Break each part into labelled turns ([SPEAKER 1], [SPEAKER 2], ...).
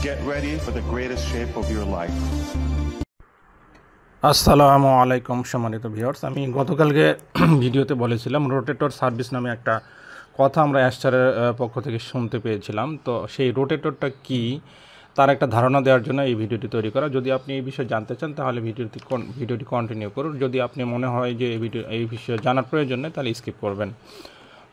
[SPEAKER 1] Get ready for the greatest shape of your life.
[SPEAKER 2] আসসালামু আলাইকুম সম্মানিত ভিউয়ার্স, আমি গতকালকে ভিডিওতে বলেছিলাম রোটেটর সার্ভিস নামে একটা কথা আমরা অ্যাস্টারের পক্ষ থেকে শুনতে পেয়েছিলাম। তো সেই রোটেটরটা কি তার একটা ধারণা দেওয়ার জন্য এই ভিডিওটি তৈরি করা। যদি আপনি এই বিষয়ে জানতে চান তাহলে ভিডিওটি কন্টিনিউ করুন। যদি আপনি মনে হয় যে এই বিষয়ে জানার প্রয়োজন নেই তাহলে স্কিপ করবেন।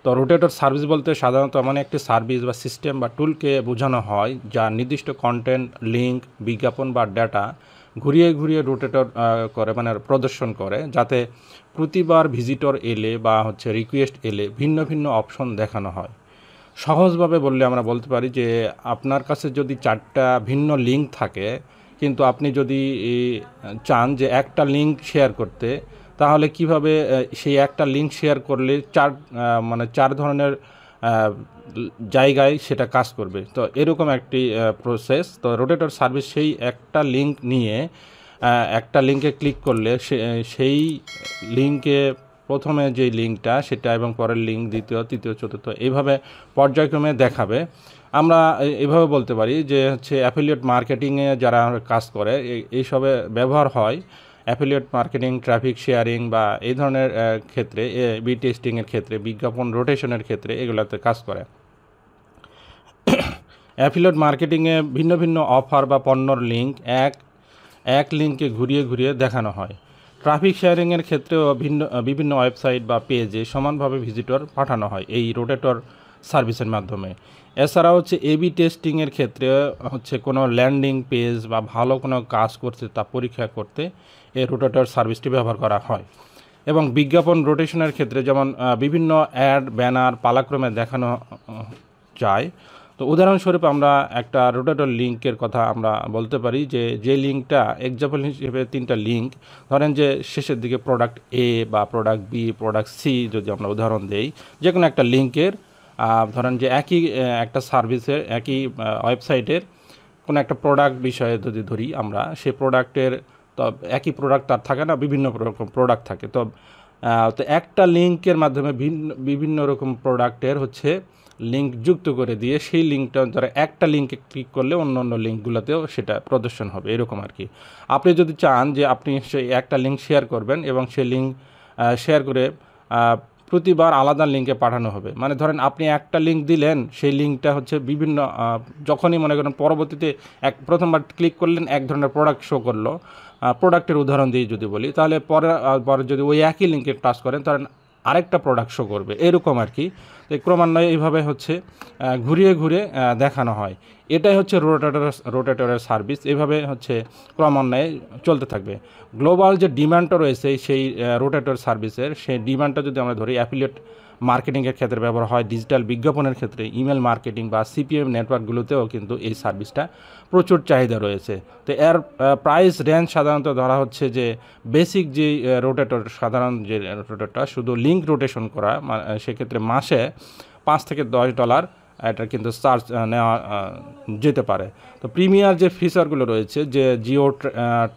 [SPEAKER 2] তো রোটেটর সার্ভিস বলতে সাধারণত এমন একটি সার্ভিস বা সিস্টেম বা টুলকে বোঝানো হয় যা নির্দিষ্ট কন্টেন্ট, লিঙ্ক, বিজ্ঞাপন বা ডেটা ঘুরিয়ে ঘুরিয়ে রোটেটর করে, মানে প্রদর্শন করে, যাতে প্রতিবার ভিজিটর এলে বা রিকোয়েস্ট এলে ভিন্ন ভিন্ন অপশন দেখানো হয়। সহজভাবে বললে আমরা বলতে পারি যে আপনার কাছে যদি 4টা ভিন্ন লিঙ্ক থাকে, কিন্তু আপনি যদি চান যে একটা লিঙ্ক শেয়ার করতে, তাহলে কিভাবে সেই একটা লিঙ্ক শেয়ার করলে চার ধরনের জায়গায় সেটা কাজ করবে। তো এরকম একটি প্রসেস। তো রোটেটর সার্ভিস সেই একটা লিঙ্ক নিয়ে একটা লিঙ্কে ক্লিক করলে সেই লিঙ্কে প্রথমে যে লিঙ্কটা সেটা এবং পরের লিঙ্ক দ্বিতীয়, তৃতীয়, চতুর্থ এইভাবে পর্যায়ক্রমে দেখাবে। আমরা এভাবে বলতে পারি যে অ্যাফিলিয়েট মার্কেটিংয়ে যারা কাজ করে এইসবে ব্যবহার হয়। অ্যাফিলিয়েট মার্কেটিং, ট্রাফিক শেয়ারিং বা এই ধরনের ক্ষেত্রে, বি টেস্টিংয়ের ক্ষেত্রে, বিজ্ঞাপন রোটেশনের ক্ষেত্রে এগুলোতে কাজ করে। অ্যাফিলিয়েট মার্কেটিংয়ে ভিন্ন ভিন্ন অফার বা পণ্যর লিঙ্ক এক লিঙ্কে ঘুরিয়ে ঘুরিয়ে দেখানো হয়। ট্রাফিক শেয়ারিংয়ের ক্ষেত্রেও বিভিন্ন ওয়েবসাইট বা পেজে সমানভাবে ভিজিটর পাঠানো হয় এই রোটেটর সার্ভিসের মাধ্যমে। এছাড়া এবি টেস্টিংয়ের ক্ষেত্রে কোনো ল্যান্ডিং পেজ বা ভালো কোনো কাজ করছে তা পরীক্ষা করতে এই রোটেটর সার্ভিসটি ব্যবহার করা হয়। এবং বিজ্ঞাপন রোটেশনের ক্ষেত্রে যেমন বিভিন্ন অ্যাড, ব্যানার পালাক্রমে দেখানো যায়। তো উদাহরণস্বরূপ আমরা একটা রোটেটর লিঙ্কের কথা আমরা বলতে পারি যে লিঙ্কটা এক্সাম্পল হিসেবে 3টা লিঙ্ক, ধরেন যে শেষের দিকে প্রোডাক্ট এ বা প্রোডাক্ট বি, প্রোডাক্ট সি যদি আমরা উদাহরণ দেই, যে কোনো একটা লিঙ্কের ধরেন যে একই একটা সার্ভিসের, একই ওয়েবসাইটের কোনো একটা প্রোডাক্ট বিষয়ে যদি ধরি আমরা, সেই প্রোডাক্টের তো একই প্রোডাক্ট তার থাকে না, বিভিন্ন রকম প্রোডাক্ট থাকে। তো একটা লিঙ্কের মাধ্যমে বিভিন্ন রকম প্রোডাক্টের লিঙ্ক যুক্ত করে দিয়ে সেই লিঙ্কটা ধরে একটা লিঙ্কে ক্লিক করলে অন্য অন্য লিঙ্কগুলোতেও সেটা প্রদর্শন হবে, এরকম আর কি। আপনি যদি চান যে আপনি সেই একটা লিঙ্ক শেয়ার করবেন এবং সেই লিঙ্ক শেয়ার করে প্রতিবার আলাদা লিঙ্কে পাঠানো হবে, মানে ধরেন আপনি একটা লিঙ্ক দিলেন, সেই লিঙ্কটা বিভিন্ন যখনই মনে করেন পরবর্তীতে প্রথমবার ক্লিক করলেন এক ধরনের প্রোডাক্ট শো করলো, প্রোডাক্টের উদাহরণ দিয়ে যদি বলি, তাহলে পরে যদি ওই একই লিঙ্কে টাচ করেন তাহলে আরেকটা প্রোডাক্ট শো করবে, এরকম আর কি। তো ক্রমান্বয়ে এইভাবে ঘুরিয়ে ঘুরিয়ে দেখানো হয়। এটাই রোটেটরের সার্ভিস। এইভাবে ক্রমান্বয়ে চলতে থাকবে। গ্লোবাল যে ডিমান্ডটা রয়েছে সেই রোটেটর সার্ভিসের, সেই ডিমান্ডটা যদি আমরা ধরি, অ্যাফিলিয়েট মার্কেটিংয়ের ক্ষেত্রে ব্যবহার হয়, ডিজিটাল বিজ্ঞাপনের ক্ষেত্রে, ইমেল মার্কেটিং বা সিপিএম নেটওয়ার্কগুলোতেও কিন্তু এই সার্ভিসটা প্রচুর চাহিদা রয়েছে। তো এর প্রাইস রেঞ্জ সাধারণত ধরা হচ্ছে যে বেসিক যে সাধারণ যে রোটেটরটা শুধু লিঙ্ক রোটেশন করা, সেক্ষেত্রে মাসে $5 থেকে $10 এটা কিন্তু চার্জ নেওয়া যেতে পারে। তো প্রিমিয়ার যে ফিচারগুলো রয়েছে, যে Jio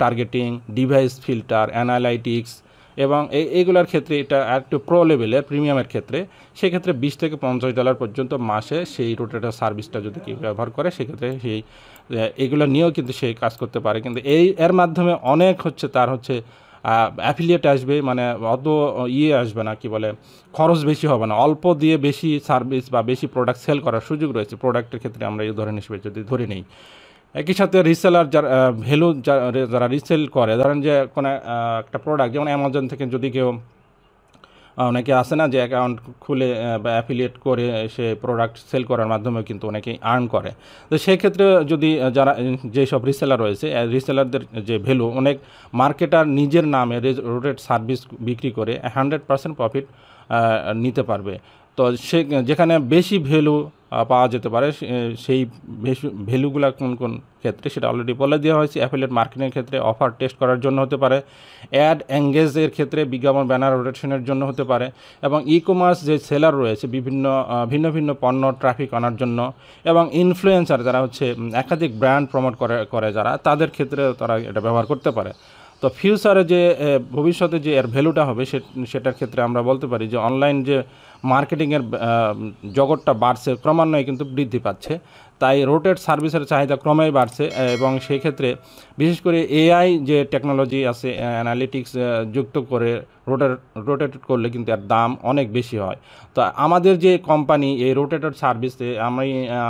[SPEAKER 2] targeting, device filter, analytics এবং এইগুলোর ক্ষেত্রে এটা একটু প্রো লেভেলের প্রিমিয়ামের ক্ষেত্রে, সেক্ষেত্রে $20 থেকে $50 পর্যন্ত মাসে সেই রোটেটর সার্ভিসটা যদি কেউ ব্যবহার করে, সেক্ষেত্রে এইগুলো নিয়েও কিন্তু সে কাজ করতে পারে। কিন্তু এর মাধ্যমে অনেক তার অ্যাফিলিয়েট আসবে, মানে অত আসবে না, কি বলে, খরচ বেশি হবে না, অল্প দিয়ে বেশি সার্ভিস বা বেশি প্রোডাক্ট সেল করার সুযোগ রয়েছে। প্রোডাক্টের ক্ষেত্রে আমরা এই উদাহরণ হিসেবে যদি ধরে নিই, একই সাথে রিসেলার যারা রিসেল করে, ধরেন যে কোনো একটা প্রোডাক্ট, যেমন অ্যামাজন থেকে যদি কেউ, অনেকে আসে না যে অ্যাকাউন্ট খুলে বা অ্যাফিলিয়েট করে সে প্রোডাক্ট সেল করার মাধ্যমেও কিন্তু অনেকেই আর্ন করে। তো সেক্ষেত্রে যদি যেসব রিসেলার রয়েছে, রিসেলারদের যে ভ্যালু, অনেক মার্কেটার নিজের নামে রোটেট সার্ভিস বিক্রি করে 100% প্রফিট নিতে পারবে। তো যেখানে বেশি ভ্যালু পাওয়া যেতে পারে, সেই ভ্যালুগুলো কোন কোন ক্ষেত্রে সেটা অলরেডি বলে দেওয়া হয়েছে। অ্যাফিলিয়েট মার্কেটিংয়ের ক্ষেত্রে অফার টেস্ট করার জন্য হতে পারে, অ্যাড এঙ্গেজের ক্ষেত্রে বিজ্ঞাপন ব্যানার রোটেশনের জন্য হতে পারে, এবং ই কমার্স যে সেলার রয়েছে ভিন্ন ভিন্ন পণ্য ট্রাফিক আনার জন্য, এবং ইনফ্লুয়েন্সার যারা একাধিক ব্র্যান্ড প্রমোট করে যারা, তাদের ক্ষেত্রে তারা এটা ব্যবহার করতে পারে। তো ফিউচারে যে ভবিষ্যতে যে এর ভ্যালুটা হবে সেটার ক্ষেত্রে আমরা বলতে পারি যে অনলাইন যে মার্কেটিংয়ের জগৎটা বাড়ছে, ক্রমান্বয়ে কিন্তু বৃদ্ধি পাচ্ছে। তাই রোটেট সার্ভিসের চাহিদা ক্রমেই বাড়ছে এবং সেই ক্ষেত্রে বিশেষ করে এআই যে টেকনোলজি আছে, অ্যানালিটিক্স যুক্ত করে রোটেট করলে কিন্তু এর দাম অনেক বেশি হয়। তো আমাদের যে কোম্পানি এই রোটেটেড সার্ভিসে আমি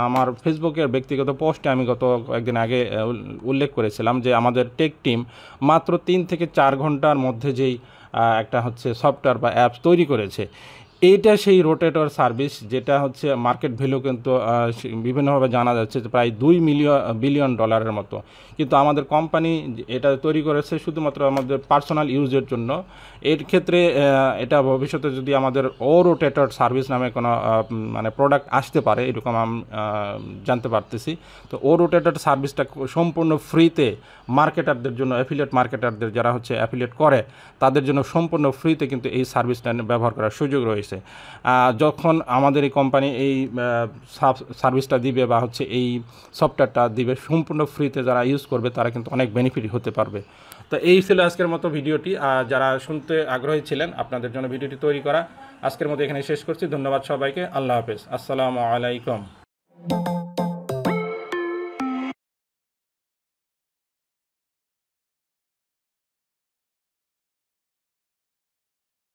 [SPEAKER 2] আমার ফেসবুকের ব্যক্তিগত পোস্টে আমি গত একদিন আগে উল্লেখ করেছিলাম যে আমাদের টেক টিম মাত্র 3 থেকে 4 ঘন্টার মধ্যে যেই একটা হচ্ছে সফটওয়্যার বা অ্যাপস তৈরি করেছে, এইটা সেই রোটেটর সার্ভিস, যেটা হচ্ছে মার্কেট ভ্যালু কিন্তু বিভিন্নভাবে জানা যাচ্ছে যে প্রায় বিলিয়ন ডলারের মতো। কিন্তু আমাদের কোম্পানি এটা তৈরি করেছে শুধুমাত্র আমাদের পার্সোনাল ইউজের জন্য। এর ক্ষেত্রে এটা ভবিষ্যতে যদি আমাদের রোটেটর সার্ভিস নামে কোনো মানে প্রোডাক্ট আসতে পারে এরকম আমি জানতে পারতেছি। তো রোটেটর সার্ভিসটা সম্পূর্ণ ফ্রিতে মার্কেটারদের জন্য, অ্যাফিলিয়েট মার্কেটারদের যারা হচ্ছে অ্যাফিলিয়েট করে তাদের জন্য সম্পূর্ণ ফ্রিতে কিন্তু এই সার্ভিসটা ব্যবহার করার সুযোগ রয়েছে। যখন আমাদের এই কোম্পানি এই সার্ভিসটা দিবে বা হচ্ছে এই সফটওয়্যারটা দিবে সম্পূর্ণ ফ্রিতে, যারা ইউজ করবে তারা কিন্তু অনেক বেনিফিট হতে পারবে। তো এই ছিল আজকের মতো ভিডিওটি। যারা শুনতে আগ্রহী ছিলেন আপনাদের জন্য ভিডিওটি তৈরি করা। আজকের মতো এখানে শেষ করছি। ধন্যবাদ সবাইকে। আল্লাহ হাফেজ। আসসালামু আলাইকুম।